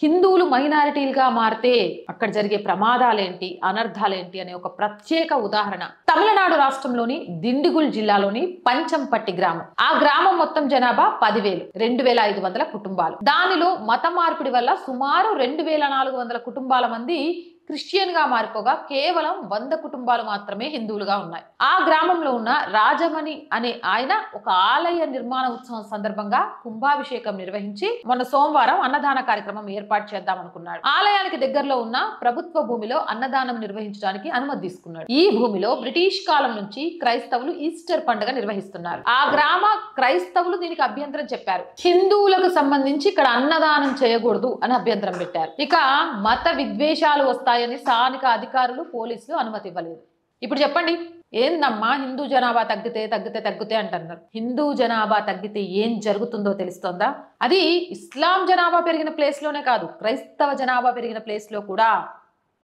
హిందువులు మైనారిటీలుగా మారితే అక్కడ జరిగే ప్రమాదాలేంటి, అనర్థాలేంటి అనే ఒక ప్రత్యేక ఉదాహరణ తమిళనాడు రాష్ట్రంలోని దిండిగుల్ జిల్లాలోని పంచంపట్టి గ్రామం. ఆ గ్రామం మొత్తం జనాభా 10,000, 2,500 కుటుంబాలు. దానిలో మత మార్పిడి వల్ల సుమారు 2,400 కుటుంబాల మంది క్రిస్టియన్ గా మారిపోగా కేవలం 100 కుటుంబాలు మాత్రమే హిందువులుగా ఉన్నాయి. ఆ గ్రామంలో ఉన్న రాజమణి అనే ఆయన ఒక ఆలయ నిర్మాణ ఉత్సవం సందర్భంగా కుంభాభిషేకం నిర్వహించి మొన్న సోమవారం అన్నదాన కార్యక్రమం ఏర్పాటు చేద్దాం అనుకున్నాడు. ఆలయానికి దగ్గరలో ఉన్న ప్రభుత్వ భూమిలో అన్నదానం నిర్వహించడానికి అనుమతి తీసుకున్నాడు. ఈ భూమిలో బ్రిటిష్ కాలం నుంచి క్రైస్తవులు ఈస్టర్ పండుగ నిర్వహిస్తున్నారు. ఆ గ్రామ క్రైస్తవులు దీనికి అభ్యంతరం చెప్పారు. హిందువులకు సంబంధించి ఇక్కడ అన్నదానం చేయకూడదు అని అభ్యంతరం పెట్టారు. ఇక మత విద్వేషాలు వస్తాయని స్థానిక అధికారులు, పోలీసులు అనుమతి ఇవ్వలేదు. ఇప్పుడు చెప్పండి, ఏందమ్మా హిందూ జనాభా తగ్గితే అంటున్నారు. హిందూ జనాభా తగ్గితే ఏం జరుగుతుందో తెలుస్తోందా? అది ఇస్లాం జనాభా పెరిగిన ప్లేస్ లోనే కాదు, క్రైస్తవ జనాభా పెరిగిన ప్లేస్ లో కూడా